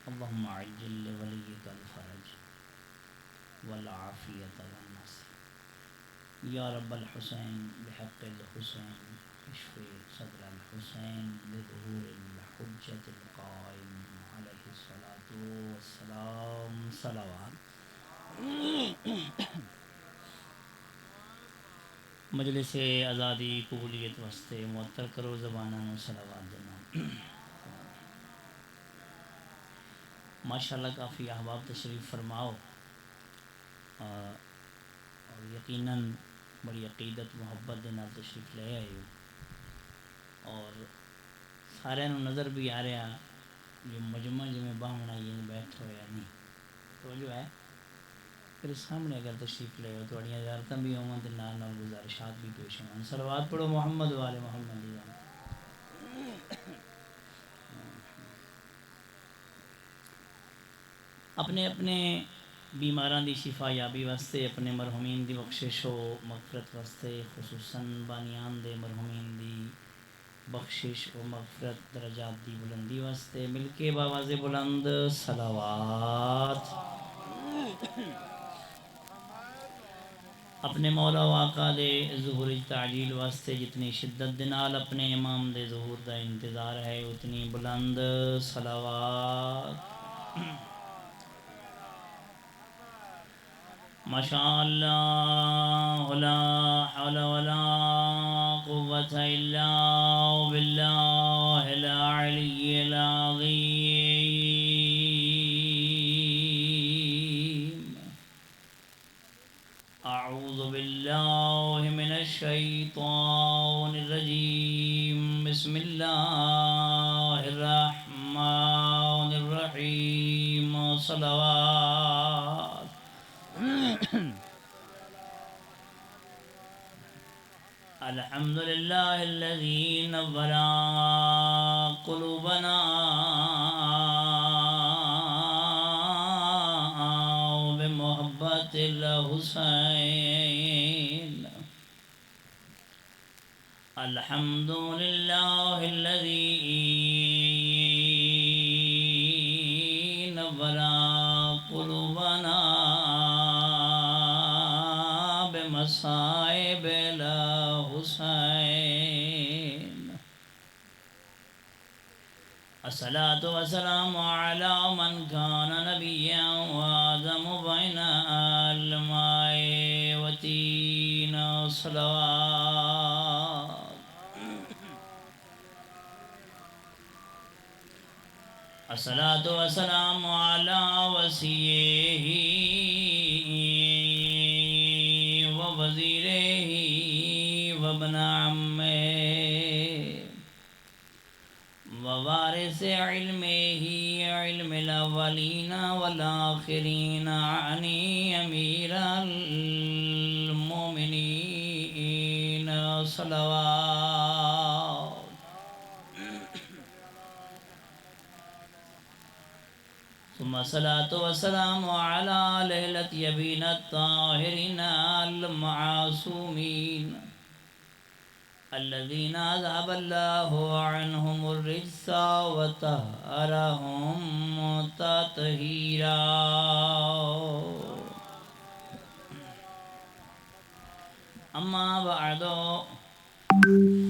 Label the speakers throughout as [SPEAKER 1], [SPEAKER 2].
[SPEAKER 1] اللهم عجل لوليك الفرج والعافية والنصر يا رب الحسين بحق الحسين اشف صدر الحسين بظهور الحجة القائم عليه الصلاة والسلام صلوات مجلس آزادی قبولیت واسطے معطر کرو زبانوں صلوات دینا ماشاءاللہ کافی احباب تشریف فرماؤ اور یقیناً بڑی عقیدت محبت دے نال تشریف لے آئے ہو اور سارے نظر بھی آ رہا یہ مجمع جمع باہمنا یہ بیٹھ ہویا نہیں تو جو ہے پھر سامنے اگر تشریف لے ہو تو اڑیاں زیارتیں بھی ہوں تو نال نال گزارشات بھی پیش ہوں صلوات پڑھو محمد والے محمد دی اپنے اپنے بیماران دی شفا یابی واسطے اپنے مرحومین دی بخشش و مغفرت واسطے خصوصاً بانیان دے مرحومین دی بخشش و مغفرت درجات دی بلندی واسطے مل کے باواز بلند صلوات اپنے مولا و آقا دے ظہور تعجیل واسطے جتنی شدت دنال اپنے امام دے ظہور دا انتظار ہے اتنی بلند صلوات ماشاء اللہ لا حول ولا قوة الا باللہ العلی العظیم اعوذ باللہ من الشیطان الرجیم بسم اللہ الرحمن الرحیم صلوات الحمد لله الذي نور قلوبنا بمحبة الحسين الحمد لله الذي نور قلوبنا بمصائب الحسين الصلاة والسلام على من كان نبيا وآدم بين الماء والتين صلوات الصلاة والسلام على وصيه ووزيره وابن عمه ووارث علمه علم الأولين والآخرين عني أمير المؤمنين صلوات ثم الصلاة والسلام على ليلة يبين الطاهرين المعصومين الذين أذهب الله عنهم الرجس وطهرهم تطهيرا أما بعد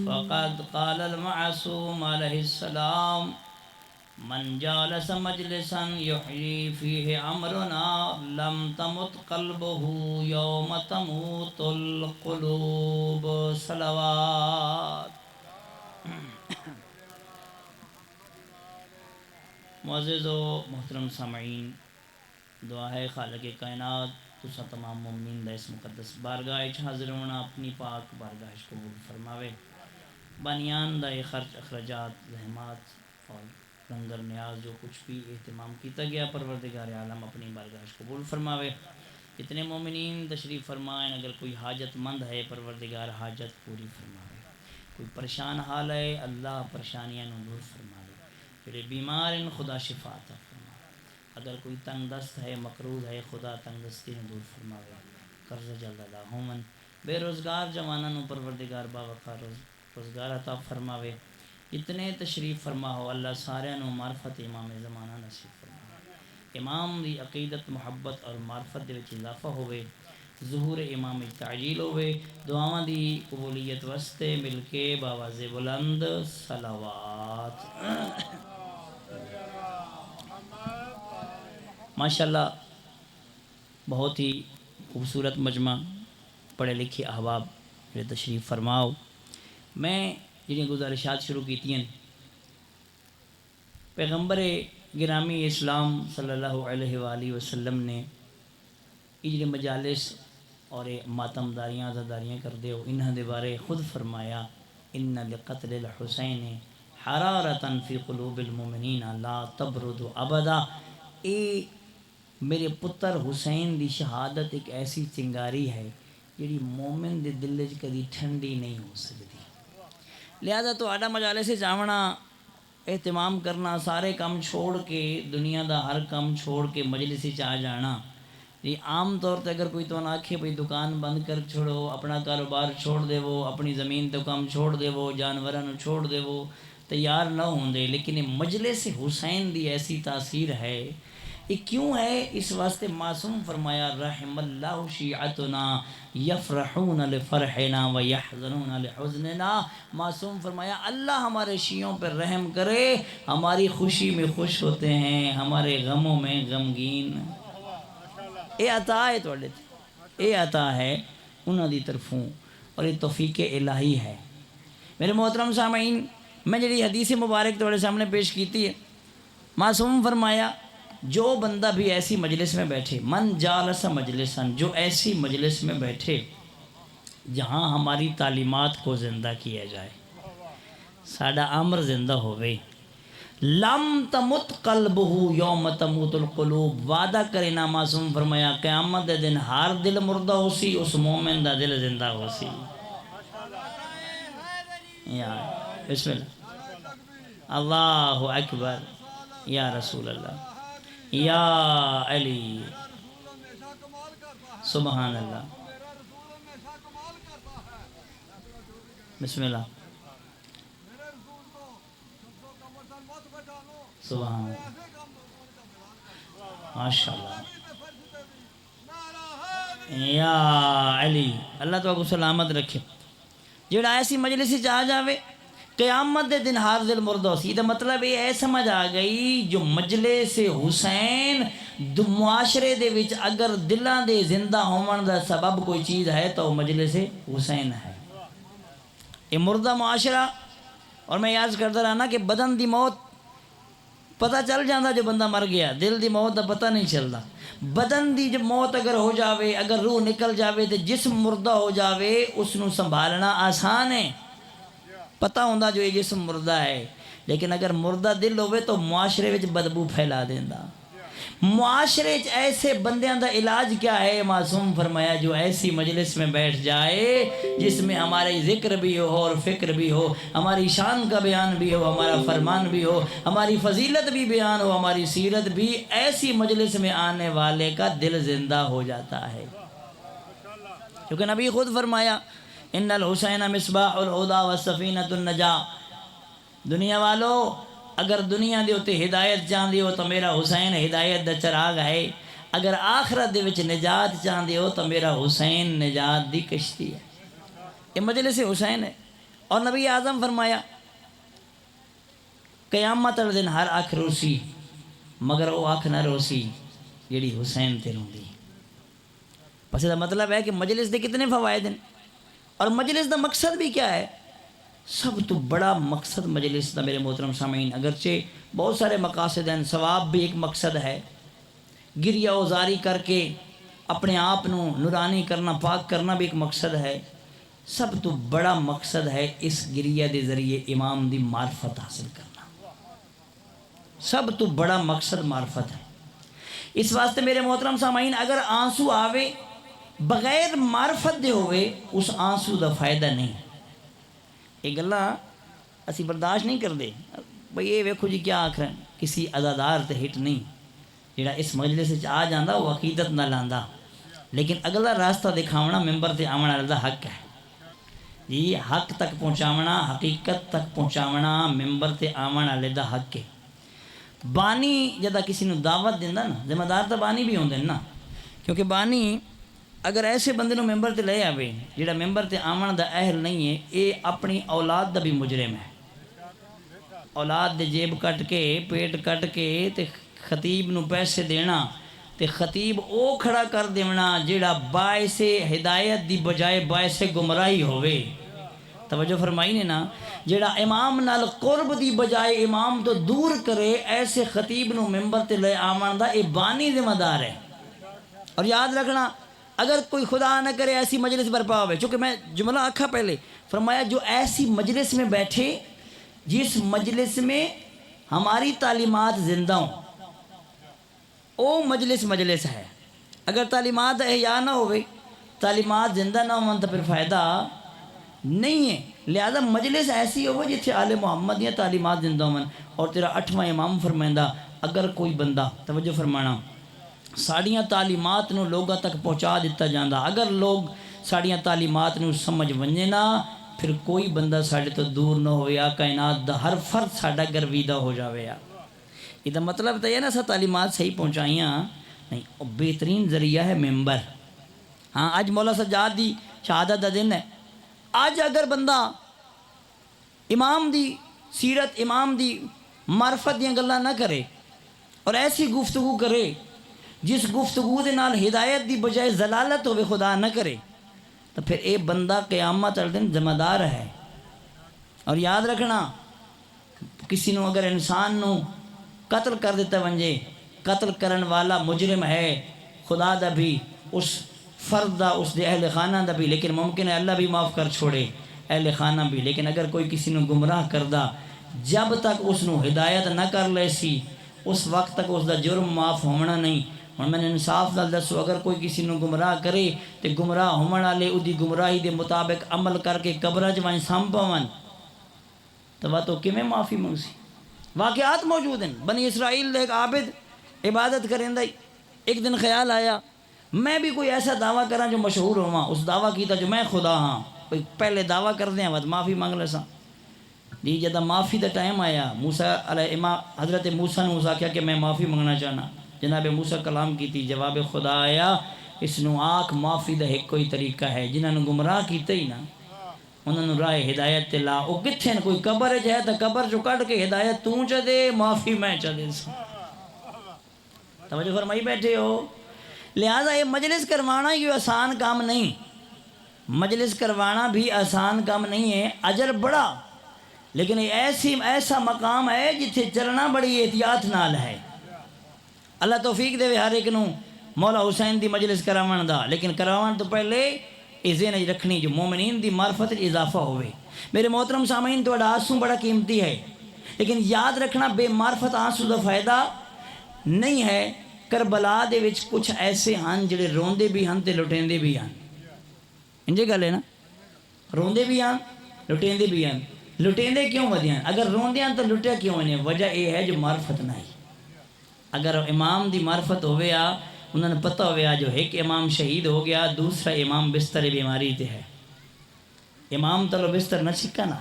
[SPEAKER 1] فقد قال المعصوم عليه السلام من جالس مجلسا يحيي فيه أمرنا لم تمت قلبه يوم تموت القلوب صلوات معزز و محترم سامعین دعا ہے خالق کائنات تسا تمام مومنین دا اس مقدس بارگاہ حاضر ہونا اپنی پاک بارگاہ قبول فرماوے بانیان دا خرچ اخراجات زحمات اور لنگر نیاز جو کچھ بھی اہتمام کیتا گیا پروردگار عالم اپنی بارگاہ قبول فرماوے جتنے مومنین تشریف فرمائیں اگر کوئی حاجت مند ہے پروردگار حاجت پوری فرماوے کوئی پریشان حال ہے اللہ پریشانیاں دور فرماوے پھر بیمار ان خدا شفا عطا فرماوے اگر کوئی تنگ دست ہے مقروض ہے خدا تنگ دستی دور فرماوے قرض جلد ادا ہومن بے روزگار جوانوں پروردگار باوقار روزگار عطا فرماوے اتنے تشریف فرما ہو اللہ سارے نو معرفت امام زمانہ نصیب فرما امام دی عقیدت محبت اور معرفت دے وچ اضافہ ہوئے، ظہور امام تعجیل ہوئے، دعاواں دی قبولیت واسطے مل کے باواز بلند صلوات۔ ماشاءاللہ بہت ہی خوبصورت مجمع، پڑھے لکھے احباب جو تشریف فرماؤ۔ میں جنہیں گزارشات شروع کیتی ہیں، پیغمبر گرامی اسلام صلی اللہ علیہ وآلہ وسلم نے اجڑے مجالس اور ماتم داریاں عزاداریاں کر دے ہو، انہاں دے بارے خود فرمایا ان لقتل الحسین حرارتا فی قلوب المؤمنین لا تبرد ابدا۔ اے میرے پتر حسین دی شہادت ایک ایسی چنگاری ہے جڑی مومن دے دل وچ کدی ٹھنڈی نہیں ہو سکتی۔ لہذا تو آڈا مجالے سے جاونا، اہتمام کرنا، سارے کام چھوڑ کے، دنیا دا ہر کام چھوڑ کے مجلس سے آ جانا، یہ عام طور تے اگر کوئی تو آکھے بھئی دکان بند کر چھوڑو، اپنا کاروبار چھوڑ دے وہ، اپنی زمین تو کام چھوڑ دے وہ، جانوراں چھوڑ دے وہ، تیار نہ ہوں دے، لیکن یہ مجلس حسین دی ایسی تاثیر ہے۔ یہ کیوں ہے؟ اس واسطے معصوم فرمایا رحم اللہ شیعتنا یفرحون لفرحنا ویحزنون لحزننا۔ معصوم فرمایا اللہ ہمارے شیعوں پر رحم کرے، ہماری خوشی میں خوش ہوتے ہیں، ہمارے غموں میں غمگین۔ اے عطا ہے توڑے تھے، اے عطا ہے انہاں دی طرفوں، اور یہ توفیق الہی ہے۔ میرے محترم سامعین، میں جڑی حدیث مبارک توڑے سامنے پیش کیتی ہے، معصوم فرمایا جو بندہ بھی ایسی مجلس میں بیٹھے، من جالس مجلسن، جو ایسی مجلس میں بیٹھے جہاں ہماری تعلیمات کو زندہ کیا جائے، ساڈا امر زندہ ہوئے، لم تمت قلبہ یوم تموت القلوب، وعدہ کرے نا معصوم فرمایا قیامت دے دن ہر دل مردہ ہو سی، اس مومن دا دل زندہ ہو سی۔ یا بسم اللہ، اللہ اکبر، یا رسول اللہ، یا علی، سبحان اللہ، بسم اللہ، سبحان اللہ، ماشاءاللہ، یا علی، اللہ تو کو سلامت رکھے۔ جڑا ایسی مجلس جا جاوے قیامت دے دن ہار دل مردہ سی، دا مطلب یہ ہے سمجھ آ گئی جو مجلس حسین معاشرے دے وچ اگر دلاں دے زندہ ہومن دا سبب کوئی چیز ہے تو مجلس حسین ہے۔ یہ مردہ معاشرہ، اور میں یاد کرتا رہا نا کہ بدن دی موت پتہ چل جاندہ جو بندہ مر گیا، دل دی موت دا پتہ نہیں چلدا۔ بدن دی جب موت اگر ہو جاوے، اگر روح نکل جاوے تو جسم مردہ ہو جاوے، اس نو سنبھالنا آسان ہے، پتہ ہوندہ جو یہ جسم مردہ ہے، لیکن اگر مردہ دل ہوئے تو معاشرے وچ بدبو پھیلا دیندہ۔ معاشرے ایسے بندیاں دا علاج کیا ہے؟ معصوم فرمایا جو ایسی مجلس میں بیٹھ جائے جس میں ہمارے ذکر بھی ہو اور فکر بھی ہو، ہماری شان کا بیان بھی ہو، ہمارا فرمان بھی ہو، ہماری فضیلت بھی بیان ہو، ہماری سیرت بھی، ایسی مجلس میں آنے والے کا دل زندہ ہو جاتا ہے۔ کیونکہ نبی خود فرمایا ان الحسین مصباح الہدی والسفینۃ النجاۃ، دنیا والو اگر دنیا دے ہوتے ہدایت چاہندے ہو تو میرا حسین ہدایت دا چراغ ہے، اگر آخرت دے وچ نجات چاہندے ہو تو میرا حسین نجات دی کشتی ہے۔ یہ مجلس حسین ہے، اور نبی اعظم فرمایا قیامت والے دن ہر اکھ روسی مگر وہ اکھ نہ روسی جیڑی حسین تے روندی۔ بس یہ مطلب ہے کہ مجلس دے کتنے فوائد ہیں، اور مجلس دا مقصد بھی کیا ہے؟ سب تو بڑا مقصد مجلس دا میرے محترم سامعین، اگرچہ بہت سارے مقاصد ہیں، ثواب بھی ایک مقصد ہے، گریہ وزاری کر کے اپنے آپ نو نورانی کرنا، پاک کرنا بھی ایک مقصد ہے، سب تو بڑا مقصد ہے اس گریہ دے ذریعے امام دی معرفت حاصل کرنا، سب تو بڑا مقصد معرفت ہے۔ اس واسطے میرے محترم سامعین اگر آنسو آوے بغیر معرفت دے ہوئے اس آنسو دا فائدہ نہیں۔ یہ گلہ اسی برداشت نہیں کر دے بھئی یہ ویکھو جی کیا آکھ رہے ہیں، کسی عزادار تے ہٹ نہیں، جڑا اس مجلس سے آ جاندہ وہ عقیدت نہ لاندہ، لیکن اگلا راستہ دکھاونا ممبر تے آمن والا دا حق ہے جی، حق تک پہنچاونا، حقیقت تک پہنچاونا ممبر تے آمن والے دا حق ہے۔ بانی جدہ کسی نے دعوت دینا نا، ذمہ دار تو بانی بھی ہوندے نا، کیونکہ بانی اگر ایسے بندے نو ممبر تے لے آوے جڑا ممبر تے آمن دا اہل نہیں ہے، یہ اپنی اولاد دا بھی مجرم ہے۔ اولاد دے جیب کٹ کے پیٹ کٹ کے تے خطیب نو پیسے دینا تے خطیب او کھڑا کر دینا جڑا باعث ہدایت دی بجائے باعث گمراہی ہوئے۔ توجہ فرمائی نے نا، جڑا امام نال قرب دی بجائے امام تو دور کرے، ایسے خطیب نو ممبر تے لے آمن دا اے بانی ذمہ دار ہے۔ اور یاد رکھنا اگر کوئی خدا نہ کرے ایسی مجلس برپا ہوئے، چونکہ میں جملہ آکھا پہلے فرمایا جو ایسی مجلس میں بیٹھے جس مجلس میں ہماری تعلیمات زندہ ہوں، او مجلس ہے۔ اگر تعلیمات احیاء نہ ہوئے، تعلیمات زندہ نہ ہوں تو پھر فائدہ نہیں ہے۔ لہذا مجلس ایسی ہو جتھے آل محمد یا تعلیمات زندہ ہوں۔ اور تیرا 8واں امام فرمائندہ اگر کوئی بندہ، توجہ فرمانا، ساڑیاں تعلیمات نو لوگوں تک پہنچا دیتا جاندہ، اگر لوگ ساڑیاں تعلیمات نو سمجھ ونجے نا، پھر کوئی بندہ ساڑھے تو دور نہ ہویا، کائنات دا ہر فرد ساڑھا گرویدہ ہو جاوے یا۔ یہ دا مطلب تو یہ نا سا تعلیمات صحیح پہنچائیاں نہیں، بہترین ذریعہ ہے ممبر۔ ہاں آج مولا سجاد دی شہادت دا دن ہے، آج اگر بندہ امام دی سیرت، امام دی معرفت دیاں گلاں نہ کرے اور ایسی گفتگو کرے جس گفتگو دے نال ہدایت دی بجائے ضلالت ہوئے، خدا نہ کرے، تو پھر اے بندہ قیامت والے دن ذمہ دار ہے۔ اور یاد رکھنا کسی نو اگر انسان نو قتل کر دیتا ونجے، قتل کرن والا مجرم ہے، خدا دا بھی اس فرد دا، اس دے اہل خانہ دا بھی، لیکن ممکن ہے اللہ بھی معاف کر چھوڑے اہل خانہ بھی۔ لیکن اگر کوئی کسی نو گمراہ کردہ، جب تک اس نو ہدایت نہ کر لے سی اس وقت تک اس دا جرم معاف ہونا نہیں۔ اور میں نے انصاف نال دسو، اگر کوئی کسی نو گمراہ کرے تو گمراہ ہومن والے اودی گمراہی دے مطابق عمل کر کے قبر چ وہیں سام پون تو کیویں معافی منگسی؟ واقعات موجود ہیں۔ بنی اسرائیل ایک عابد عبادت کریں ایک دن خیال آیا میں بھی کوئی ایسا دعویٰ کراں جو مشہور ہوا، اس دعویٰ کیتا جو میں خدا ہاں، کوئی پہلے دعویٰ کر دیں بعد معافی مانگ لیساں۔ جی جدہ معافی دا ٹائم آیا، موسیٰ علیہ امام حضرت موسیٰ نے اسا کیا کہ میں معافی منگنا چاہنا، جناب موسیٰ کلام کی تھی، جواب خدا آیا اس نو آکھ معافی دا ایک کوئی طریقہ ہے، جنہاں نے گمراہ کیتے ہی نا انہوں نے راہ ہدایت تے لا، او کتھے نا کوئی قبر جائے تو قبر جو کٹ کے ہدایت توں چا دے، معافی میں چا دے سا۔ توجہ فرمائی بیٹھے ہو؟ لہذا یہ مجلس کروانا یہ آسان کام نہیں، مجلس کروانا بھی آسان کام نہیں ہے، اجر بڑا، لیکن یہ ایسا مقام ہے جتھے چلنا بڑی احتیاط نال ہے۔ اللہ توفیق دے ہر ایک نو مولا حسین دی مجلس کراون دا، لیکن کراون تو پہلے ذہن رکھنی جو مومنین دی معرفت اضافہ ہوئے۔ میرے محترم سامعین تو آنسو بڑا قیمتی ہے، لیکن یاد رکھنا بے معرفت آنسو دا فائدہ نہیں ہے۔ کربلا دے وچ کچھ ایسے ہن جڑے روندے بھی ہن تے لٹیندے بھی ہن، انجے گل ہے نا، روندے بھی ہن لٹیندے بھی ہن۔ لٹیندے کیوں ودے ہیں؟ اگر روندے ہیں تو لٹیا کیوں ہیں؟ وجہ یہ ہے جو معرفت نہیں۔ اگر امام دی معرفت ہوئے آ، انہوں نے پتہ ہوئے آ جو ایک امام شہید ہو گیا، دوسرا امام بستر بیماری تے ہے، امام تلو بستر نہ چھکا نا،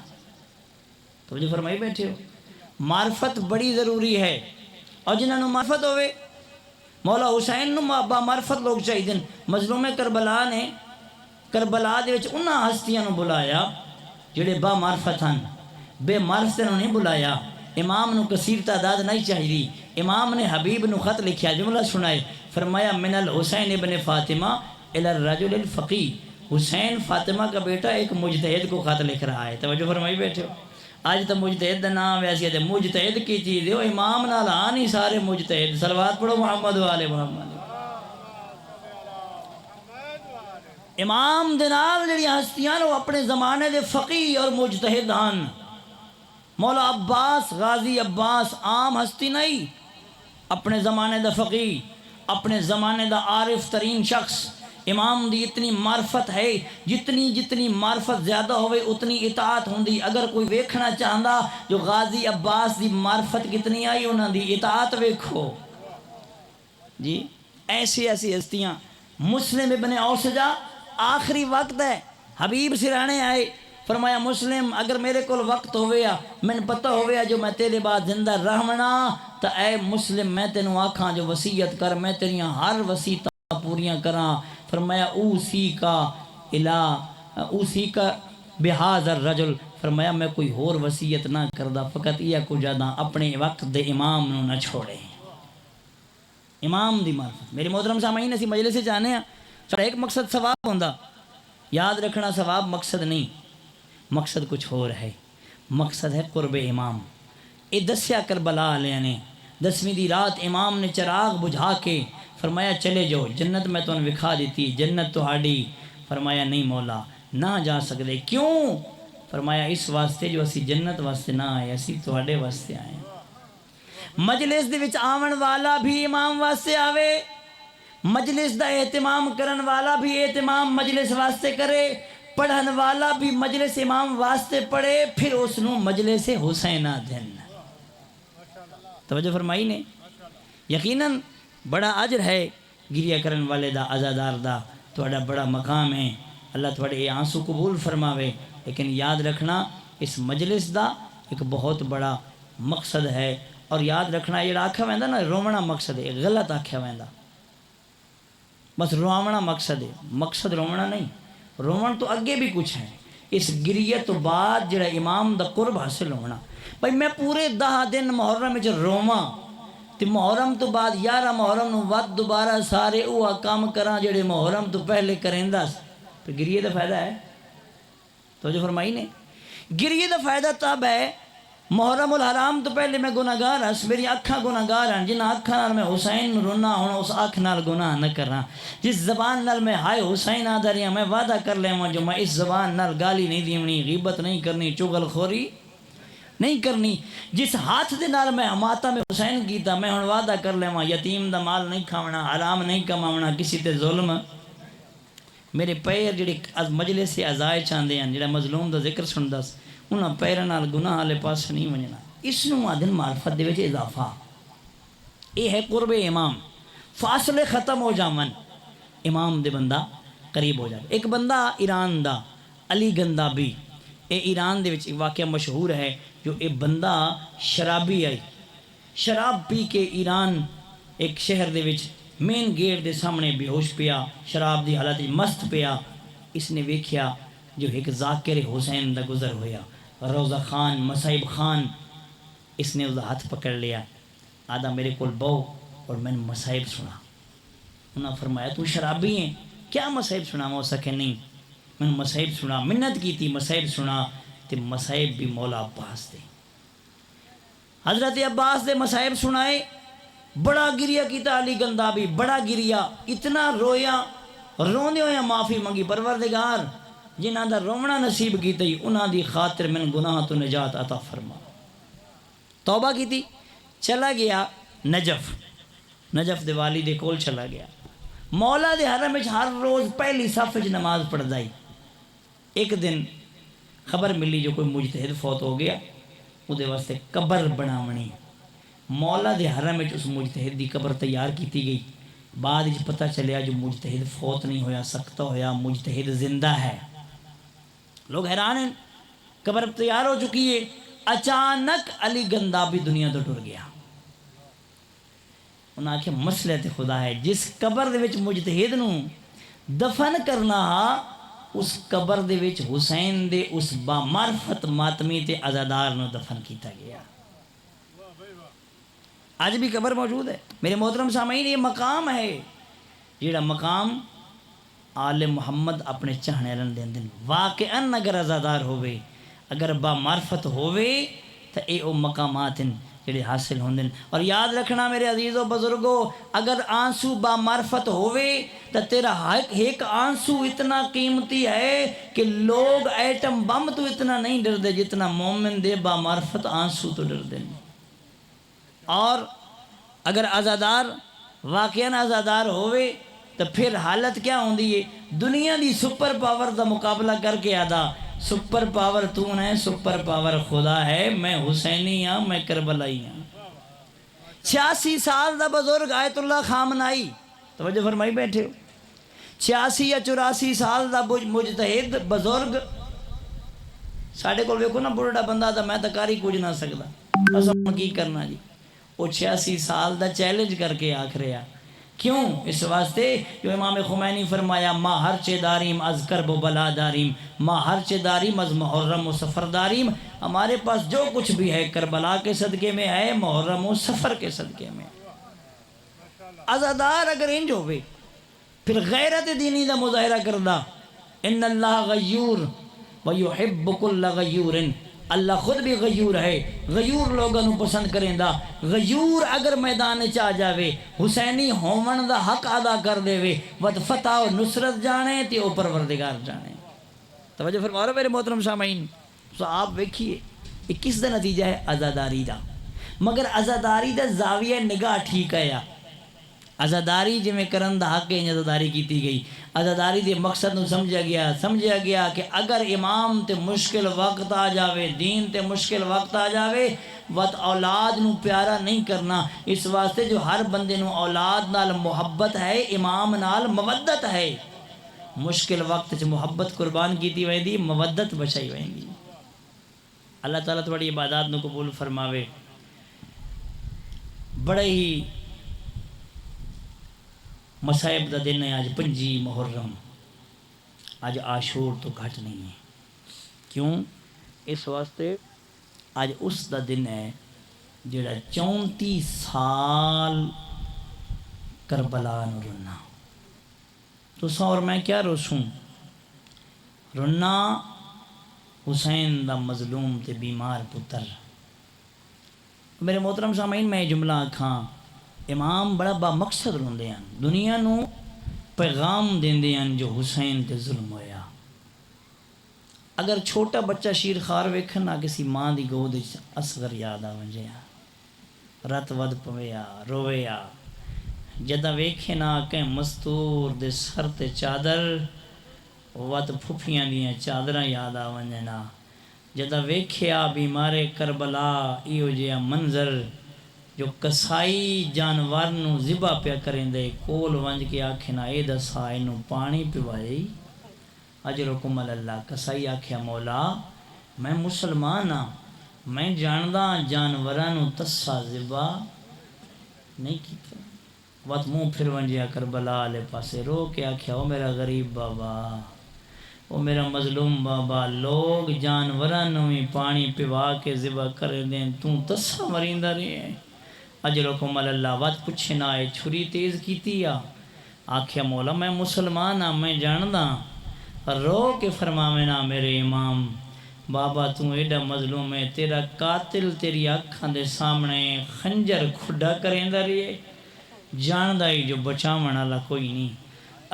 [SPEAKER 1] تو جو فرمائی بیٹھے ہو معرفت بڑی ضروری ہے۔ اور جنہوں نے معرفت ہوئے، مولا حسین نو با معرفت لوگ چاہیے۔ مظلوم کربلا نے کربلا دے وچ انہاں ہستیاں نو بلایا جڑے با معرفت ہن، بے معرفت نو نہیں بلایا۔ امام نو کثیر تعداد نہیں چاہیے، امام نے حبیب نو خط لکھیا، جملہ سنائے، فرمایا من الحسین ابن فاطمہ الی الرجل الفقی، حسین فاطمہ کا بیٹا ایک مجتہد کو خط لکھ رہا ہے۔ توجہ فرمائی بیٹھے ہو؟ آج تو مجتہد دا نام ویسی ہے، مجتہد کی چیز ہے، امام نال آنی سارے مجتہد۔ صلوات پڑھو محمد و آل محمد۔ امام دنال جڑی ہستیاں وہ اپنے زمانے دے فقی اور مجتہد ہن۔ مولا عباس، غازی عباس عام ہستی نہیں، اپنے زمانے دا فقی، اپنے زمانے دا عارف ترین شخص۔ امام دی اتنی معرفت ہے، جتنی معرفت زیادہ ہوئے اتنی اطاعت ہوندی۔ اگر کوئی ویکھنا چاہندا جو غازی عباس دی معرفت کتنی آئی، انہاں دی اطاعت ویکھو جی۔ ایسی ہستیاں، مسلم ابن اوسجہ آخری وقت ہے، حبیب سرانے آئے، فرمایا مسلم اگر میرے کو وقت ہویا میں پتہ ہویا جو میں تیرے بعد زندہ رہنا تو اے مسلم میں تینوں آکھاں جو وصیت کر میں تیریاں ہر وصیتاں پوریاں کراں فرمایا اوسی کا بہذا الرجل فرمایا میں کوئی اور وصیت نہ کردہ فقط یہ کو جادا اپنے وقت دے امام نو نہ چھوڑے امام دی معرفت میرے محترم سامعین اسی مجلس سے جانے ہیں سارا ایک مقصد ثواب ہوندا یاد رکھنا ثواب مقصد نہیں مقصد کچھ اور ہے مقصد ہے قرب امام اے دسیا کربلا علیہ نے 10ویں دی رات امام نے چراغ بجھا کے فرمایا چلے جاؤ جنت میں تو انہیں وکھا دیتی جنت تو ہاڑی فرمایا نہیں مولا نہ جا سکتے کیوں فرمایا اس واسطے جو اسی جنت واسطے نہ آئے اسی تواڈے واسطے آئے مجلس دے وچ آون والا بھی امام واسطے آوے مجلس دا اہتمام کرن والا بھی اہتمام مجلس واسطے کرے پڑھن والا بھی مجلس امام واسطے پڑھے پھر اس نو مجلس حسینہ دن توجہ فرمائی نے یقیناً بڑا اجر ہے گریہ کرن والے دا عزادار دا تواڈا بڑا مقام ہے اللہ تواڈے یہ آنسو قبول فرماوے لیکن یاد رکھنا اس مجلس دا ایک بہت بڑا مقصد ہے اور یاد رکھنا یہ آکھا ویندا نا رومنا مقصد ہے غلط آکھا ویندا بس رومنا مقصد ہے مقصد رومنا نہیں رومن تو اگے بھی کچھ ہے اس گریہ تو بعد جڑا امام دا قرب حاصل ہونا بھائی میں پورے 10 دن محرم وچ روواں تے محرم تو بعد 11 محرم نو ود دوبارہ سارے اوہ کام کراں جڑے محرم تو پہلے کریندا تو گریہ دا فائدہ ہے تو جو فرمائی نے گریہ دا فائدہ تب ہے محرم الحرام تو پہلے میں گناہگار ہاں میری اکھاں گناہگار ہیں جنہاں اکھاں نال میں حسین رونا ہونا اس اکھ نال گناہ نہ کرنا جس زبان نال میں ہائے حسین آدھا رہا میں وعدہ کر لے جو میں اس زبان نال گالی نہیں دیونی غیبت نہیں کرنی چغل خوری نہیں کرنی جس ہاتھ دے نال میں ماتم حسین کیتا میں ہن وعدہ کر لے یتیم دا مال نہیں کھاونا حرام نہیں کماونا کسی تے ظلم میرے پیر جڑے مجلس سے عزائے چاندے ہیں جڑا مظلوم دا ذکر سندا انہاں پیراں نال گناہ والے پاس نہیں ونجنا اس نو آدن معرفت دے وچ اضافہ یہ ہے قرب امام فاصلے ختم ہو جاون امام دے بندہ قریب ہو جائے ایک بندہ ایران دا علی گندابی اے ایران دے وچ واقعہ مشہور ہے جو اے بندہ شرابی آئی شراب پی کے ایران ایک شہر دے وچ مین گیٹ دے سامنے بے ہوش پیا شراب دی حالت مست پیا اس نے ویکھیا جو ایک ذاکر حسین دا گزر ہویا روزہ خان مصائب خان اس نے اس ہاتھ پکڑ لیا آدھا میرے کول بہو اور میں نے مصائب سنا انہاں فرمایا تو شرابی ہیں کیا مصائب سنا ہو سکے نہیں میں نے مصائب سنا منت کی تھی مصائب سنا تے مصائب بھی مولا عباس دے حضرت عباس دے مصائب سنائے بڑا گریہ کیتا علی گندابی بڑا گریہ اتنا رویا روندے ہویا معافی منگی پروردگار جنہاں دا رومنا نصیب کیتی انہاں دی خاطر من گناہ تو نجات عطا فرما توبہ کیتی چلا گیا نجف دے والد کول چلا گیا مولا دے حرم وچ ہر روز پہلی صف وچ نماز پڑھدا ہی ایک دن خبر ملی جو کوئی مجتہد فوت ہو گیا او دے واسطے قبر بناونی مولا دے حرم وچ اس مجتہد دی قبر تیار کیتی گئی بعد وچ پتہ چلیا جو مجتہد فوت نہیں ہویا سکتا ہویا مجتہد زندہ ہے لوگ حیران ہیں قبر تیار ہو چکی ہے اچانک علی گندابی دنیا تو ٹر گیا انہاں آکھے مسئلہ تے خدا ہے جس قبر دے وچ مجتہد نو دفن کرنا اس قبر دے وچ حسین دے اس با معرفت ماتمی تے عزادار نو دفن کیتا گیا آج بھی قبر موجود ہے میرے محترم سامعین یہ مقام ہے جیڑا مقام آل محمد اپنے چاہنے رن دین دن واقعاً اگر عزادار ہوئے اگر با معرفت ہوئے تو اے او مقامات ہیں جڑے حاصل ہوں دن اور یاد رکھنا میرے عزیزوں بزرگوں اگر آنسو با معرفت ہوئے تو تیرا ایک آنسو اتنا قیمتی ہے کہ لوگ ایٹم بم تو اتنا نہیں ڈر دے جتنا مومن دے با معرفت آنسو تو ڈر دیں اور اگر عزادار واقعاً عزادار ہوئے تو پھر حالت کیا ہوں دی دنیا دی سپر پاور دا مقابلہ کر کے آدھا سپر پاور تو نے سپر پاور خدا ہے میں حسینی ہاں میں کربلائی ہاں 86 سال دا بزرگ آیت اللہ خامنائی توجہ فرمائی بیٹھے ہو 86 یا 84 سال دا مجتہد بزرگ ساڈے کول ویکھو نا بڑھڑا بندہ تو میں تو کر ہی کچھ نہ سکدا، بس ہن کی کرنا جی۔ وہ 86 سال دا چیلنج کر کے آکھ رہا، کیوں؟ اس واسطے جو امام خمینی فرمایا ما ہر چے داریم از کرب و بلا داریم، ما ہر چے داریم از محرم و سفر داریم۔ ہمارے پاس جو کچھ بھی ہے کربلا کے صدقے میں ہے، محرم و سفر کے صدقے میں۔ عزادار اگر انج ہوئے پھر غیرت دینی دا مظاہرہ کردہ، ان اللہ غیور ویحب کل غیور، اللہ خود بھی غیور ہے، غیور لوگوں پسند کریں دا۔ غیور اگر میدان چاہ جاوے حسینی ہومن دا حق ادا کر دے وے، ود فتح و نصرت جانے تے او پروردگار جانے۔ توجہ فرما رہے میرے محترم سامعین، تو آپ ویکھیے یہ کس دا نتیجہ ہے؟ عزاداری دا۔ مگر عزاداری دا زاویہ نگاہ ٹھیک ہے یا عزاداری جی میں کرن دا حق ہے، عزاداری کیتی گئی، عزاداری دے مقصد نو سمجھا گیا کہ اگر امام تے مشکل وقت آ جاوے، دین تے مشکل وقت آ جاوے، وقت اولاد نو پیارا نہیں کرنا، اس واسطے جو ہر بندے نو اولاد نال محبت ہے، امام نال مودت ہے، مشکل وقت چ محبت قربان کیتی ویندی، مودت بچائی ویندی۔ اللہ تعالیٰ تھوڑی عبادات نو قبول فرماوے۔ بڑے ہی مصائب دا دن ہے آج 25 محرم، آج عاشور تو گھٹ نہیں ہے۔ کیوں؟ اس واسطے آج اس دا دن ہے جڑا 34 سال کربلا نو رنا۔ تو اور میں کیا روسوں؟ رنا حسین دا مظلوم تے بیمار پتر۔ میرے محترم سامعین میں جملہ آکھاں، امام بڑا با مقصد روندے ہیں، دنیا نو پیغام دیندے ہیں جو حسین تے ظلم ہویا۔ اگر چھوٹا بچہ شیر خار ویکھنا کسی ماں دی گود اصغر یاد آ ونجیا، رت ود پویا رویا، جدہ ویکھے نا کہ مستور دے سر تے چادر، ود پھپھیاں دیاں چادراں یاد آ ونجنا، جدہ ویکھیا بیمارے کربلا ایو جیا منظر، جو کسائی جانور نو ذبح پیا کریں دے، کول ونج کے آکھنا اے دسا اینو پانی پیوائی، اجرکم اللہ۔ کسائی آکھیا مولا میں مسلمان ہاں، میں جاندہ جانوراں نو تسا ذبح نہیں کیتا۔ وقت منہ پھر ونجیا کربلا لے پاسے، رو کے آکھیا او میرا غریب بابا، او میرا مظلوم بابا، لوگ جانوراں نو ہی پانی پیوا کے ذبح کریں دیں، تو تسا مریندا رہے ہیں۔ اجرکم اللہ۔ وقت پوچھے نہ آئے چھری تیز کیتی یا؟ آکھیا مولا میں مسلمان ہاں، میں جاندہ، رو کے فرماوے نا میرے امام بابا تو ایڈا مظلوم ہے، تیرا قاتل تیری آنکھاں دے سامنے خنجر کھڈا کریں دا رہے، جاندہ ہی جو بچاون والا کوئی نہیں۔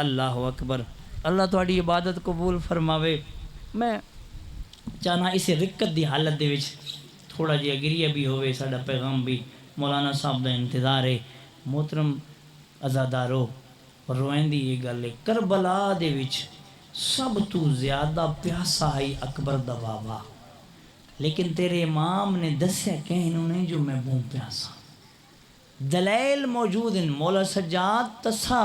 [SPEAKER 1] اللہ اکبر۔ اللہ تہاڈی عبادت قبول فرماوے۔ میں چاہنا اسے رکت دی حالت دے وچ تھوڑا جہا گریہ بھی ہوئے، ساڈا پیغام بھی مولانا صاحب دا انتظار ہے۔ محترم عزادارو، روئندی یہ گل ہے، کربلا دے وچ سب تو زیادہ پیاسا ہے اکبر دا بابا، لیکن تیرے امام نے دسیا کہ انہوں نے جو میں بہت پیاسا، دلائل موجود ہیں۔ مولا سجاد تسا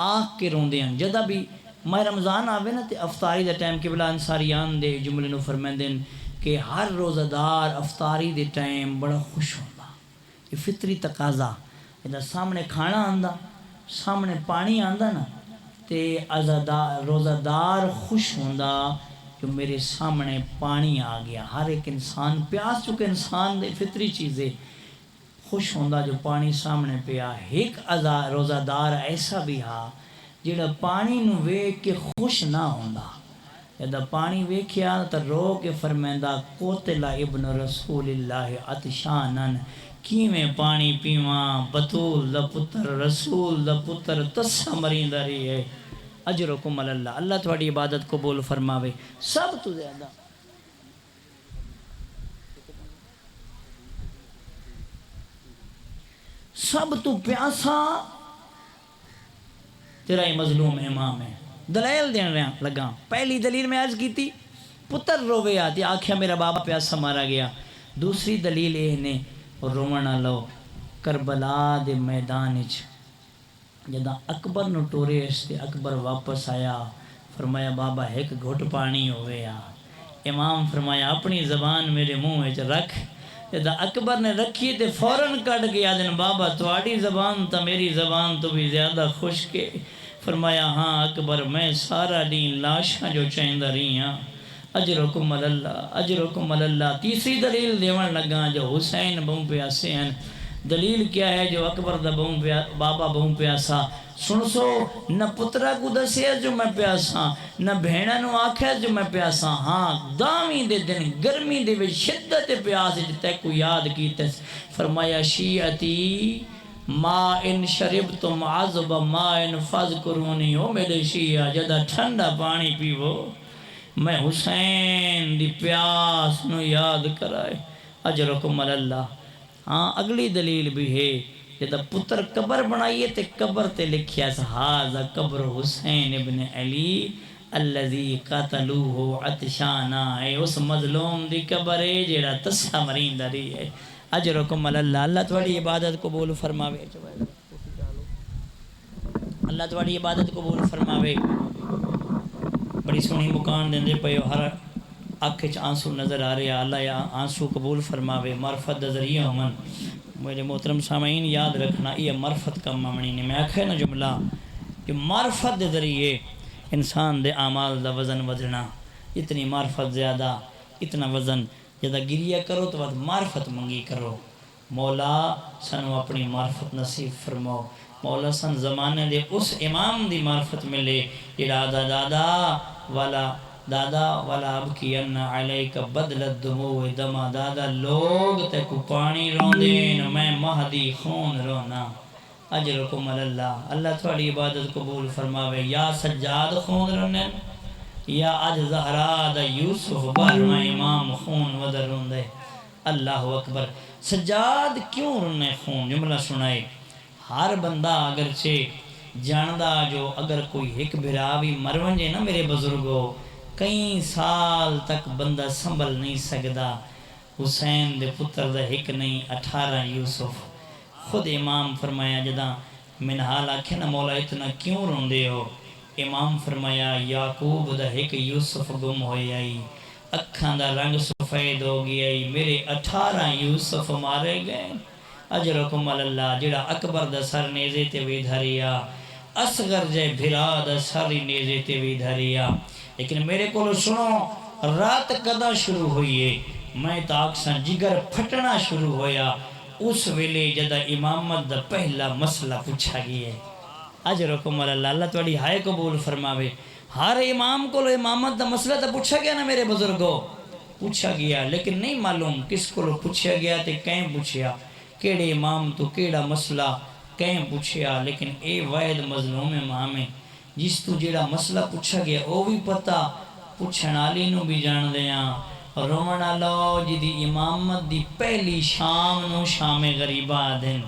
[SPEAKER 1] آکھ کے روندے ہیں، جدہ بھی ماہ رمضان آوے نا تے افطاری دا ٹائم قبلہ انصاریان دے جملے نو فرمیندے ہیں کہ ہر روزہ دار افطاری دے ٹائم بڑا خوش ہوندا، یہ فطری تقاضا، جدہ سامنے کھانا آندا، سامنے پانی آندا نا، تے روزہ دار خوش ہوندا کہ میرے سامنے پانی آ گیا۔ ہر ایک انسان پیاس چکے انسان دے فطری چیزیں، خوش ہوندا جو پانی سامنے پیا۔ ایک روزہ دار ایسا بھی ہا جڑا پانی نو ویکھ کے خوش نہ ہوندا، جدہ پانی ویکھیا تو رو کے فرمیندا قتل ابن رسول اللہ عطشانن، کیویں پانی پیواں بطول دا پتر رسول دا پتر تسا مریندا رہی ہے۔ اجرکم اللہ۔ اللہ تہاڈی عبادت قبول فرماوے۔ سب تو زیادہ سب تو پیاسا تیرا ہی مظلوم امام ہے۔ دلائل دین رہا لگا، پہلی دلیل میں عرض کی تھی پتر روے آتی، آکھیا میرا بابا پیاسا مارا گیا۔ دوسری دلیل یہ نے رونا لو کربلا دے میدان وچ جدہ اکبر نو ٹورے اس تے اکبر واپس آیا، فرمایا بابا ایک گھٹ پانی ہوئے آ، امام فرمایا اپنی زبان میرے منہ وچ رکھ. جب اکبر نے رکھی تے فوراً کٹ گیا دن بابا تواڈی زبان تا میری زبان تو بھی زیادہ خشک ہے. فرمایا ہاں اکبر میں سارا دین لاشاں جو چاہندہ رہی ہاں. اجرکم اللہ اجرکم اللہ. تیسری دلیل دیون لگا جو حسین بہوں پیاسے ہیں. دلیل کیا ہے جو اکبر دا بابا بہوں پیاسا. سن سو نہ پترا کو دسیا جو میں پیاسا نہ بہنا نو آکھیا جو میں پیاسا. ہاں داویں دے دن گرمی دے وچ شدت پیاس تے کو یاد کیتے. فرمایا شیعتی ما ان شربتم عذب ما ان فذکرونی. او میرے شیعہ جدا ٹھنڈا پانی پیو میں حسین دی پیاس نو یاد کرائے. اجرکم اللہ. ہاں اگلی دلیل بھی ہے جب پتر قبر بنائیے تے قبر تے لکھیا ھذا قبر حسین ابن علی الذی قتلوہ عطشانا. اے اس مظلوم دی قبر ہے جیڑا تسا مریندا رہی ہے. اجرکم اللہ. اللہ تواڈی عبادت قبول فرماوے. اللہ تواڈی عبادت قبول فرماوے. بڑی سونی مکان دیندے پئے ہو. ہر اکھ وچ آنسو نظر آ رہے. اللہ یا آنسو قبول فرماوے. معرفت دا ذریعہ ہون. میرے محترم سامعین یاد رکھنا یہ معرفت کا ممنی نے میں آکھے نا جملہ کہ معرفت دے ذریعے انسان دے اعمال دا وزن ودنا. اتنی معرفت زیادہ اتنا وزن. جدا گریہ کرو تو بعد معرفت منگی کرو. مولا سنو اپنی معرفت نصیب فرماؤ. مولا سن زمانے دے اس امام دی معرفت ملے جڑا دادا والا اب کی ان علیک بدلت دموع دما. دادا لوگ تے کو پانی روندین میں مہدی خون رونا. اجرکم اللہ. اللہ تھوڑی عبادت قبول فرماوے. یا سجاد خون رونن یا اج زہرا دا یوسف بارما امام خون ودر روندے. اللہ اکبر. سجاد کیوں رونے خون؟ جملہ سنائے. ہر بندہ اگرچہ جاندہ جو اگر کوئی ایک بھرا بھی مرونجے نا میرے بزرگوں کئی سال تک بندہ سنبھل نہیں سکدا. حسین دے پتر دا ایک نہیں 18 یوسف. خود امام فرمایا جدا منحال آکھے نا مولا اتنا کیوں روندے ہو؟ امام فرمایا یعقوب دا ایک یوسف گم ہوئی آئی اکھاں دا رنگ سفید ہو گیا. میرے 18 یوسف مارے گئے. اجرکم اللہ. جڑا اکبر دا سر نیزے تے وی دھریا اصغر جے بھرا دا سر نیزے تے وی دھریا. لیکن میرے کو سنو رات کدا شروع ہوئی ہے؟ میں تاک سا جگر پھٹنا شروع ہویا اس ویلے جدا امامت دا پہلا مسئلہ پوچھا گیا ہے. اجرکم اللہ. اللہ تواڈی ہائے قبول فرماوے. ہر امام کو امامت دا مسئلہ تو پوچھا گیا نا میرے بزرگوں پوچھا گیا لیکن نہیں معلوم کس کو پوچھا گیا تے کہیں پوچھیا کیڑے امام تو کیڑا مسئلہ کہیں پوچھیا. لیکن اے واحد مظلوم امام ہے جس تو جیڑا مسئلہ پوچھا گیا وہ بھی پتہ پوچھن والی نو بھی جان دیاں. رومنا لو جدی امامت دی پہلی شام نو شام غریبہ دن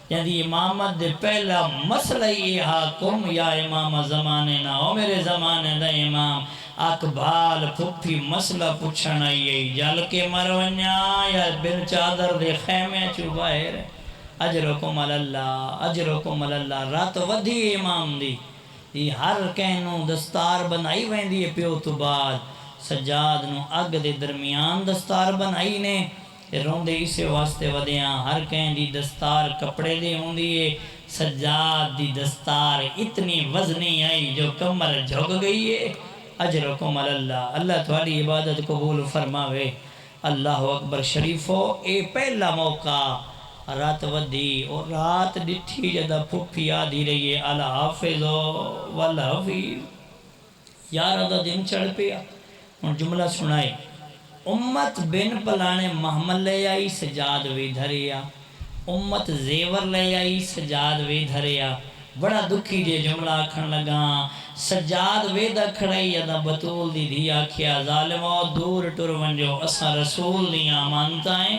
[SPEAKER 1] یعنی امامت دے پہلا مسئلہ یہ حاکم یا امام زمانے نہ ہو میرے زمانے دا امام اقبال پھپھی مسئلہ پوچھنا یہ جل کے مرونیا یا بن چادر دے خیمے چو باہر. اجرکم اللہ اجرکم اللہ. رات ودھی امام دی ہر کہنوں دستار بنائی ویندی ہے پیو تو بعد. سجاد نو اگ دے درمیان دستار بنائی نے روندے اسے واسطے ودیاں. ہر کہیں دی دستار کپڑے دے ہوندی ہے. سجاد دی دستار اتنی وزنی آئی جو کمر جھگ گئی ہے. اجرکم اللہ. اللہ تواڈی عبادت قبول فرماوے. اللہ اکبر. شریفو اے پہلا موقع رات ودی اور رات ڈٹھی جدا پھپھی آدھی رہی ہے الحافظ والحفیظ. یار دا دن چڑھ پیا. اور جملہ سنائے امت بن پلانے محمد لے آئی سجاد وی دھریا. امت زیور لے آئی سجاد وی دھریا. بڑا دکھی جے جملہ آکھن لگا سجاد وی دا کھڑائی ادا بطول دی دھی آکھیا ظالمو دور ٹر ونجو اسا رسول دیاں مانتائیں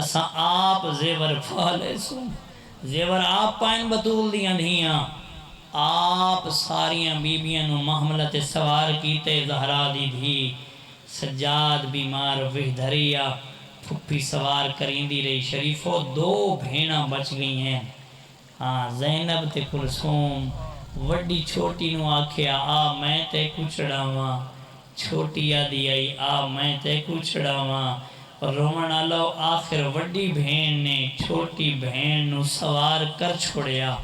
[SPEAKER 1] اسا آپ زیور پھالے سو. زیور آپ پائن بطول دیاں دھیاں آپ ساریاں بیبیاں نو محملت سوار کیتے زہرا دی دھی. سجاد بیمار وی دھریا پھپھی سوار کریندی رہی. شریفو 2 بھیڑاں بچ گئی ہیں. ہاں زینب تے کلثوم وڈی چھوٹی نو آکھیا آ میں تے کچڑاواں چھوٹی آدھی آئی آ میں تے کو چھڑاواں رومن آلو آخر وڈی بہن نے چھوٹی بہن نو سوار کر چھوڑیا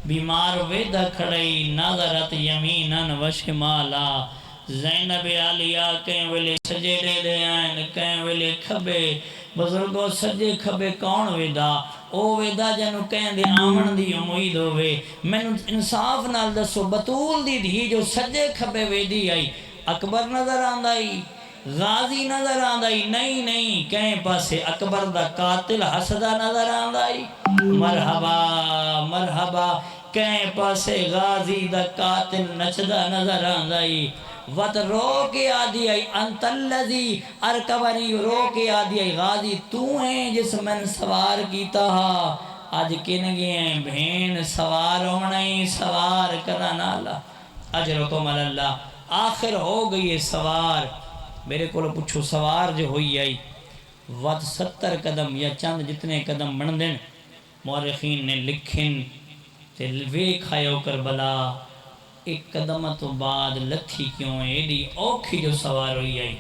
[SPEAKER 1] بیمار ویدہ کھڑائی نظرت یمینن و شمالا زینب عالیہ کہیں ویلے سجے دے آئین کہیں ویلے کھبے بزرگوں سجے کھبے کون ویدہ او ویدہ جنو کہیں دے آمن دی امید ہوئے میں انصاف نال دسو بطول دی دھی جو سجے کھبے ویدی آئی اکبر نظر آندائی غازی نظر آندائی نہیں کہیں پاسے اکبر دا قاتل حسدہ نظر آندائی مرحبا مرحبا کہیں پاسے غازی دا قاتل نچدہ نظر آندائی وط رو کے آدھی آئی انت اللذی ارکبنی رو کے آدھی آئی غازی تو ہیں جس میں سوار کیتا ہا آج کن گئے ہیں بھین سوار ہونائی سوار کرنالا اجرکم اللہ آخر ہو گئی ہے سوار میرے کو پوچھو سوار جو ہوئی آئی وقت 70 قدم یا چند جتنے قدم بن دیں مورخین نے لکھن تلوے کھائیو کربلا ایک قدم تو بعد لتھی کیوں ہے ایڈی اوکھی جو سوار ہوئی آئی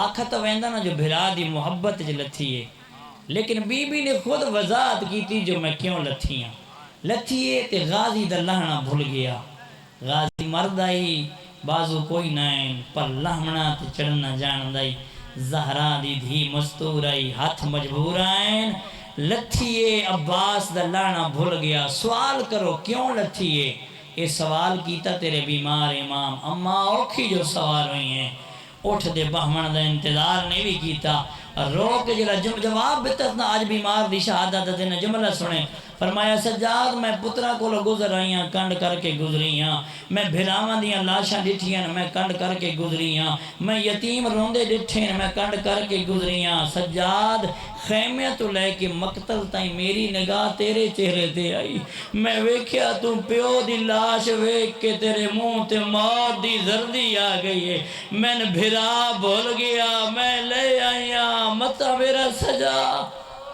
[SPEAKER 1] آکھا تو ویندہ نا جو بھرا دی محبت جو لتھی ہے لیکن بی بی نے خود وضاحت کی تھی جو میں کیوں لتھی ہوں لتھی ہے تے غازی دا لہنا بھول گیا غازی مرد آئی بازو کوئی نائن پر لہمنا تے چڑھنا جان دائی زہرا دی دھی مستور آئی ہاتھ مجبور آئین لتھیے عباس دا لانا بھول گیا سوال کرو کیوں لتھیے یہ سوال کیتا تیرے بیمار امام اما اوکھی جو سوال ہوئی ہیں اٹھ دے بہمن دا انتظار نے بھی کیتا رو کے جلا جواب بتتنا آج بیمار دی شہادت دینا جملہ سنے فرمایا سجاد میں پترہ کو گزر آئیاں کنڈ کر کے گزریاں میں بھراواں دیاں لاشاں ڈٹھیاں میں کنڈ کر کے گزریاں میں یتیم روندے ڈٹھیں میں کنڈ کر کے گزریاں سجاد خیمے تو لے کے مقتل تائیں میری نگاہ تیرے چہرے تے آئی میں ویکھیا تو پیو دی لاش ویکھ کے تیرے منہ تے موت دی زردی آ گئی ہے میں نے بھرا بھول گیا میں لے آئیاں متا میرا سجا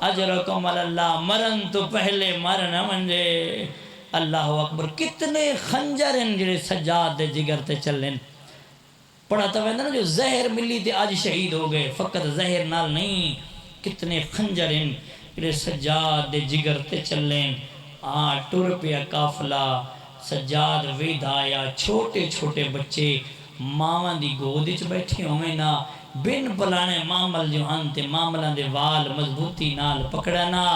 [SPEAKER 1] اجرکم اللہ مرن تو پہلے مرنا منجے اللہ اکبر کتنے خنجر ہیں جڑے سجاد دے جگر تے چلیں پڑھا تو ویندہ نا جو زہر ملی تے آج شہید ہو گئے فقط زہر نال نہیں کتنے خنجر ہیں جڑے سجاد دے جگر تے چلیں ٹر پیا قافلہ سجاد وید آیا چھوٹے چھوٹے بچے ماں دی گودچ بیٹھے ہوئے نا بن پلانے معامل جو ہن تے معاملہ دے وال مضبوطی نال پکڑنا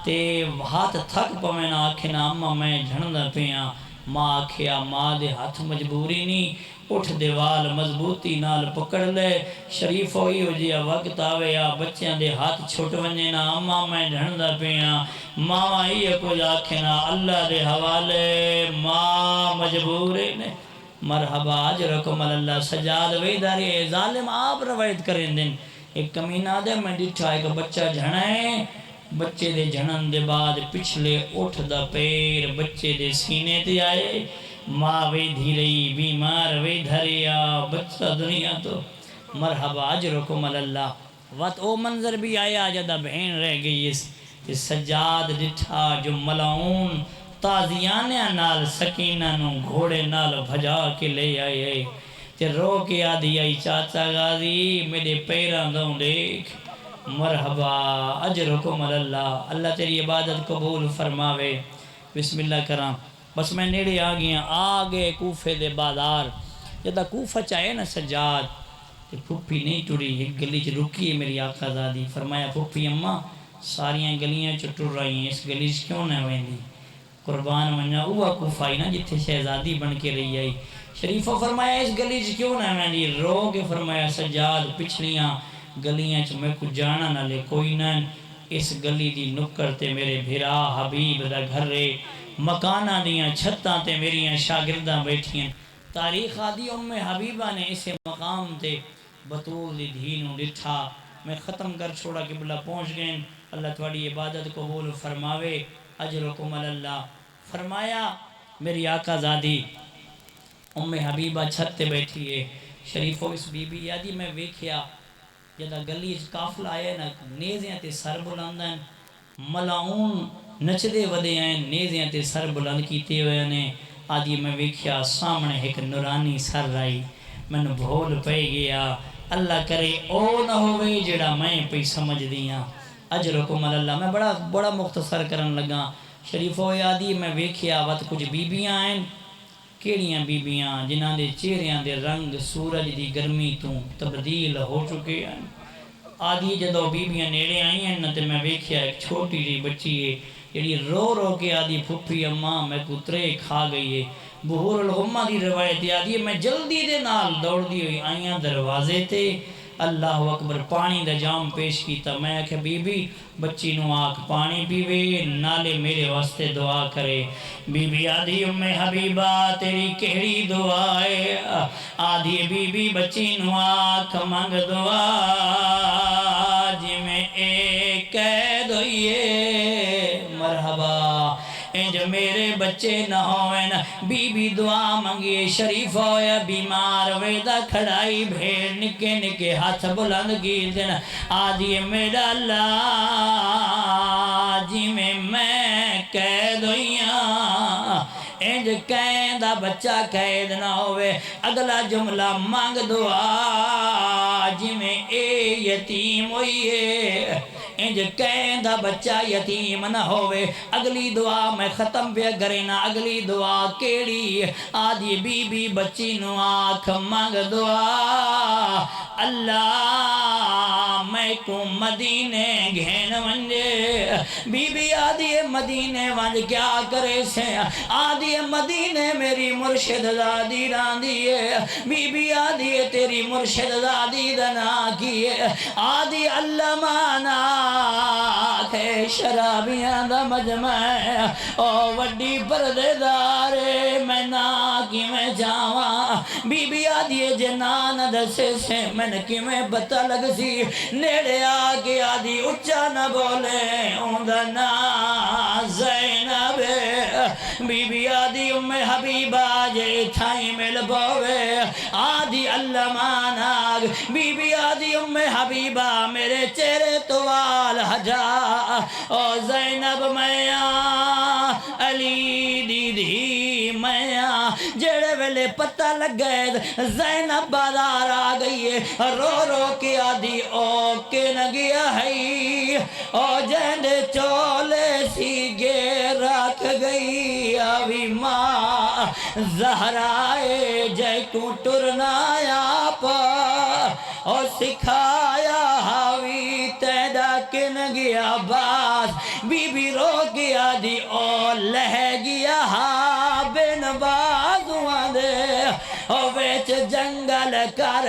[SPEAKER 1] تے ہاتھ تھک پویں نا آکھنا اما میں جھڑندا پیاں ماں آکھیا ماں دے ہاتھ مجبوری نہیں اٹھ دے وال مضبوطی نال پکڑ لے شریف ہوئی ہو جیا وقت آوے یا بچیاں دے ہاتھ چھوٹ ونجے نا اما میں جھڑندا پیاں ماں آئی کچھ آکھنا اللہ دے حوالے ماں مجبوری نے مرحبا اجرکم اللہ سجاد ویدارے ظالم آپ روایت کریں دن ایک کمینہ دے میں ڈٹھا ایک بچہ جھڑائیں بچے دے جھڑن دے بعد پچھلے اٹھ دا پیر بچے دے سینے تے آئے ماں وے دھیرئی بیمار وے دھریا بچہ دنیا تو مرحبا اجرکم اللہ وقت او منظر بھی آیا جدہ بہن رہ گئی اس سجاد ڈٹھا جو ملعون تازیانیاں نال سکینہ نو گھوڑے نال بھجا کے لے آئے تے رو کے آدھی آئی چاچا غازی میرے پیران دوں دیکھ مرحبا اجرکم اللہ اللہ تیری عبادت قبول فرماوے بسم اللہ کرام بس میں نیڑے آگیا آگے کوفے دے بازار جدہ کوفہ چاہے نا سجاد تے پھپھی نہیں ٹوری ایک گلی چ رکی ہے میری آقا زادی فرمایا پھپھی اماں ساریاں گلیاں چٹر رہی ہیں اس گلی چ کیوں نہ ویندی قربان منجا اوہ کوفائی نا جتھے شہزادی بن کے رہی آئی شریفہ فرمایا اس گلی چ کیوں نہ ویندی رو کے فرمایا سجاد پچھلیاں گلیاں چ میں کو جانا نہ لے کوئی نہ اس گلی دی نکر تے میرے بھرا حبیب دا گھر رے مکانہ دیاں چھتاں تے میریاں شاگرداں بیٹھیاں تاریخ آدھی حبیبہ نے اسے مقام تے بطول دی دھینوں ڈٹھا میں ختم کر چھوڑا قبلہ پہنچ گئے اللہ تھوڑی عبادت قبول فرماوے اجرکم اللہ فرمایا میری آقا زادی حبیبہ چھت تے بیٹھی ہے شریفو اس بی بی یادی میں ویکھیا جدہ گلی کافل آئے نا نیزیاں تے سر بلندن ملعون نچدے ودے آئیں نیزیاں تے سر بلند کیتے ہوئے نے آدھی میں ویکھیا سامنے ایک نورانی سر رائی میں بھول پہ گیا اللہ کرے او نہ ہوئے جڑا میں پہ سمجھ دیاں اجرکم اللہ میں بڑا مختصر کرن لگا شریفو یادی میں ویکھیا وقت کچھ بیبیاں ہیں کیڑیاں بیبیاں جنہاں دے چہریاں دے رنگ سورج دی گرمی تو تبدیل ہو چکے ہیں آدھی جدو بیبیاں نیڑے آئی ہیں تے میں ویکھیا ایک چھوٹی جی بچی ہے جڑی رو رو کے آدھی پھپھی اماں میں کترے کھا گئی ہے بہور الغمہ دی روایت آدھی ہے میں جلدی دے نال دوڑ دی ہوئی آئیاں دروازے تے اللہ اکبر پانی دا جام پیش کیتا میں کہ بی بی بچی نو آکھ پانی پیوے نالے میرے واسطے دعا کرے بی بی آدھی ام حبیبہ تیری کہڑی دعا ہے آدھی بی بی بچی نو آکھ منگ دعا جی میں ایک قید ہوئیے مرحبا انج میرے بچے نہ ہوئن بی بی دعا منگیے شریف ہویا بیمار ویدہ کھڑائی بھیڑ نکے نکے ہاتھ بلند کی دن آدھی میرا اللہ جی میں قید ہوئیاں انج قیدہ بچہ قید نہ ہوئے اگلا جملہ مانگ دعا جی میں اے یتیم ہوئیے انج قیدہ بچہ یتیم نہ ہوئے اگلی دعا میں ختم پہ گرینا اگلی دعا کیڑی آدھی بی بی بچی نو آکھ مانگ دعا اللہ میں کو مدینے گھین ونجے بی بی آدھی مدینے ونج کیا کرے سے آدھی مدینے میری مرشد زادی راندی ہے بی بی آدھی تیری مرشد زادی دنا کیے آدھی اللہ مانا کہ شرابیاں دا مجمع او وڈی پردے دارے میں نا کی میں جاواں بی بی آدھی جنان دسے سے میں کی میں بتا لگ سی نیڑے آگے آدھی اچھا نہ بولے اوندہ نا زینب بی بی آدھی ام حبیبہ جے تھائی مل بوے آدھی اللہ ماناگ بی بی آدھی ام حبیبہ میرے چہرے توال حجا او زینب میاں علی دیدھی میاں جڑے ویلے پتہ لگ گئے زینب بازار آ گئی ہے رو رو کے آدھی او کے نگیا ہے او جہندے چولے سی گے رکھ گئی آوی ماں زہرائے جے کو ٹرنا پا او سکھایا ہاوی تیدہ کن گیا باس بی بی رو گیا دی او لہ گیا ہا بن بازوان دے او ویچ جنگل کر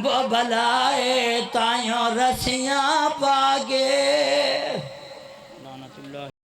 [SPEAKER 1] وہ بلائے تائیوں رسیاں پاگے